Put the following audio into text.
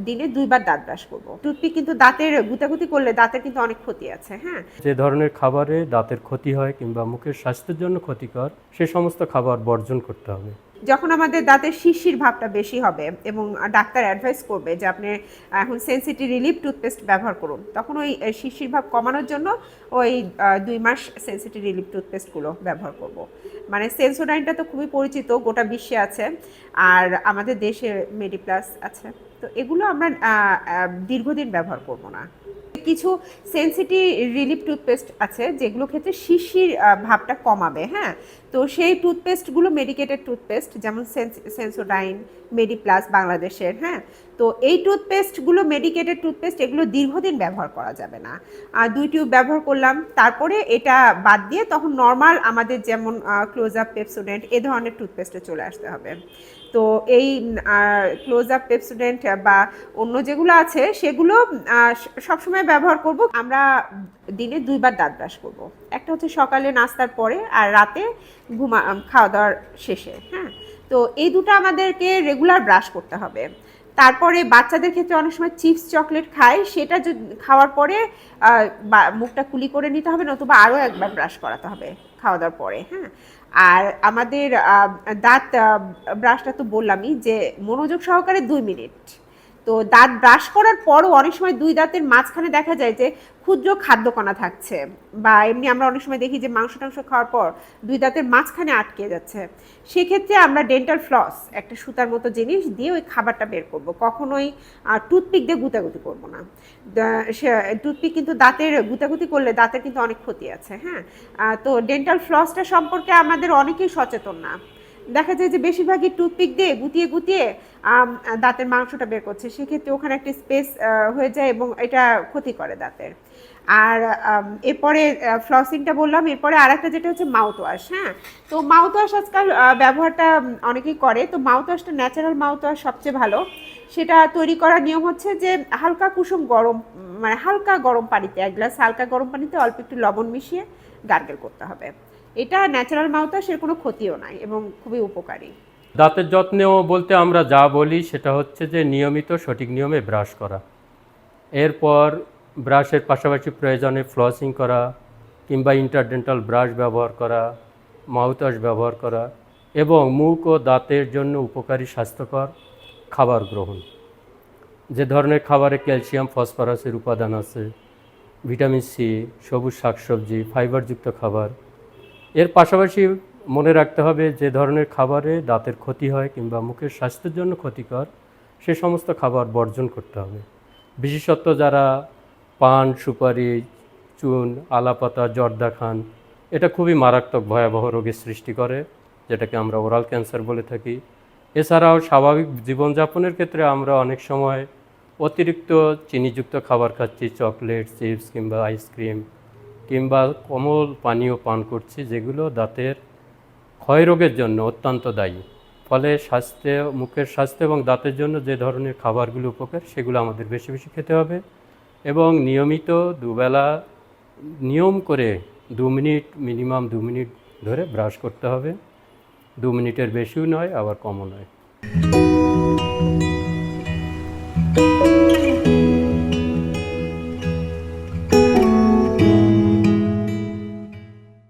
দিনে ২ বার দাঁত ব্রাশ করব। টুথপিক কিন্তু দাঁতের গুতাগুতি করলে দাঁতের কিন্তু অনেক ক্ষতি আছে, হ্যাঁ? যে ধরনের খাবারে দাঁতের ক্ষতি হয় কিংবা মুখের স্বাস্থ্যের জন্য ক্ষতিকর সে সমস্ত খাবার বর্জন করতে হবে। যখন আমাদের দাঁতের শিরশির ভাবটা বেশি হবে এবং ডাক্তার অ্যাডভাইস করবে যে আপনি এখন সেনসিটিভ রিলিফ টুথপেস্ট ব্যবহার করুন, তখন ওই শিরশির ভাব কমানোর জন্য ওই ২ মাস সেনসিটিভ রিলিফ টুথপেস্টগুলো ব্যবহার করব। মানে সেন্সোডাইনটা তো খুবই পরিচিত, গোটা বিশ্বে আছে, আর আমাদের দেশে মেডিপ্লাস আছে। তো এগুলো আমরা দীর্ঘদিন ব্যবহার করব না। কিছু সেনসিটিভ রিলিফ টুথপেস্ট আছে যেগুলো ক্ষেত্রে শিরশির ভাবটা কমাবে, হ্যাঁ? তো সেই টুথপেস্টগুলো মেডিকেটেড টুথপেস্ট, যেমন সেন্সোডাইন, মেডিপ্লাস বাংলাদেশের, হ্যাঁ? তো এই টুথপেস্টগুলো মেডিকেটেড টুথপেস্ট, এগুলো দীর্ঘদিন ব্যবহার করা যাবে না। ২ টিউব ব্যবহার করলাম, তারপরে এটা বাদ দিয়ে তখন নর্মাল আমাদের যেমন ক্লোজ আপ, পেপসোডেন্ট এ ধরনের টুথপেস্টে চলে আসতে হবে। তো এই ক্লোজ আপ, পেপসোডেন্ট বা অন্য যেগুলো আছে সেগুলো সবসময় ব্যবহার করব। আমরা দিনে ২ বার দাঁত ব্রাশ করব। একটা হচ্ছে সকালে নাস্তার পরে আর রাতে খাওয়া দাওয়ার শেষে, হ্যাঁ? তো এই দুটো আমাদেরকে রেগুলার ব্রাশ করতে হবে। তারপরে বাচ্চাদের ক্ষেত্রে অনেক সময় চিপস চকলেট খায়, সেটা খাওয়ার পরে মুখটা কুলি করে নিতে হবে, নতুবা আরও একবার ব্রাশ করাতে হবে খাওয়া দাওয়ার পরে, হ্যাঁ? আর আমাদের দাঁত ব্রাশটা তো বললামই যে মনোযোগ সহকারে ২ মিনিট। তো দাঁত ব্রাশ করার পরও অনেক সময় ২ দাঁতের মাঝখানে দেখা যায় যে ক্ষুদ্র খাদ্যকণা থাকছে, বা এমনি আমরা অনেক সময় দেখি যে মাংস টাংস খাওয়ার পর ২ দাঁতের মাঝখানে আটকে যাচ্ছে। সেক্ষেত্রে আমরা ডেন্টাল ফ্লস, একটা সুতার মতো জিনিস দিয়ে ওই খাবারটা বের করব, কখনোই টুথপিক দিয়ে গুতাগুতি করব না। টুথপিক কিন্তু দাঁতের গুতাগুতি করলে দাঁতের কিন্তু অনেক ক্ষতি আছে, হ্যাঁ? তো ডেন্টাল ফ্লসটা সম্পর্কে আমাদের অনেকেই সচেতন না। দেখা যায় যে বেশিরভাগই টুথপিক দিয়ে গুতিয়ে গুতিয়ে দাঁতের মাংসটা বের করছে, সেক্ষেত্রে ওখানে একটা স্পেস হয়ে যায় এবং এটা ক্ষতি করে দাঁতের। আর এরপরে ফ্লসিংটা বললাম, এরপরে আর একটা যেটা হচ্ছে মাউথ ওয়াশ, হ্যাঁ? তো মাউথ ওয়াশ আজকাল ব্যবহারটা অনেকেই করে। তো মাউথ ওয়াশটা ন্যাচারাল মাউথ ওয়াশ সবচেয়ে ভালো। সেটা তৈরি করার নিয়ম হচ্ছে যে হালকা কুসুম গরম, মানে হালকা গরম পানিতে, ১ গ্লাস হালকা গরম পানিতে অল্প একটু লবণ মিশিয়ে গার্গেল করতে হবে। এটা ন্যাচারাল মাউথ ওয়াশ, এর কোনো ক্ষতিও নাই এবং খুবই উপকারী। দাঁতের যত্নেও বলতে আমরা যা বলি সেটা হচ্ছে যে নিয়মিত সঠিক নিয়মে ব্রাশ করা, এরপর ব্রাশের পাশাপাশি প্রয়োজনে ফ্লসিং করা কিংবা ইন্টারডেন্টাল ব্রাশ ব্যবহার করা, মাউথওয়াশ ব্যবহার করা এবং মুখ ও দাঁতের জন্য উপকারী স্বাস্থ্যকর খাবার গ্রহণ। যে ধরনের খাবারে ক্যালসিয়াম, ফসফরাসের উপাদান আছে, ভিটামিন সি, সবুজ শাকসবজি, ফাইবারযুক্ত খাবার। এর পাশাপাশি মনে রাখতে হবে যে ধরনের খাবারে দাঁতের ক্ষতি হয় কিংবা মুখের স্বাস্থ্যের জন্য ক্ষতিকর সে সমস্ত খাবার বর্জন করতে হবে। বিশেষত যারা পান, সুপারি, চুন, আলাপাতা, জর্দা খান, এটা খুবই মারাত্মক ভয়াবহ রোগের সৃষ্টি করে, যেটাকে আমরা ওরাল ক্যান্সার বলে থাকি। এছাড়াও স্বাভাবিক জীবনযাপনের ক্ষেত্রে আমরা অনেক সময় অতিরিক্ত চিনিযুক্ত খাবার খাচ্ছি, চকলেট, চিপস কিংবা আইসক্রিম কিংবা কোমল পানীয় পান করছি, যেগুলো দাঁতের ক্ষয়রোগের জন্য অত্যন্ত দায়ী। ফলে মুখের স্বাস্থ্য এবং দাঁতের জন্য যে ধরনের খাবারগুলো উপকার সেগুলো আমাদের বেশি বেশি খেতে হবে এবং নিয়মিত দুবেলা নিয়ম করে ২ মিনিট, মিনিমাম ২ মিনিট ধরে ব্রাশ করতে হবে। ২ মিনিটের বেশিও নয়, আবার কমও নয়।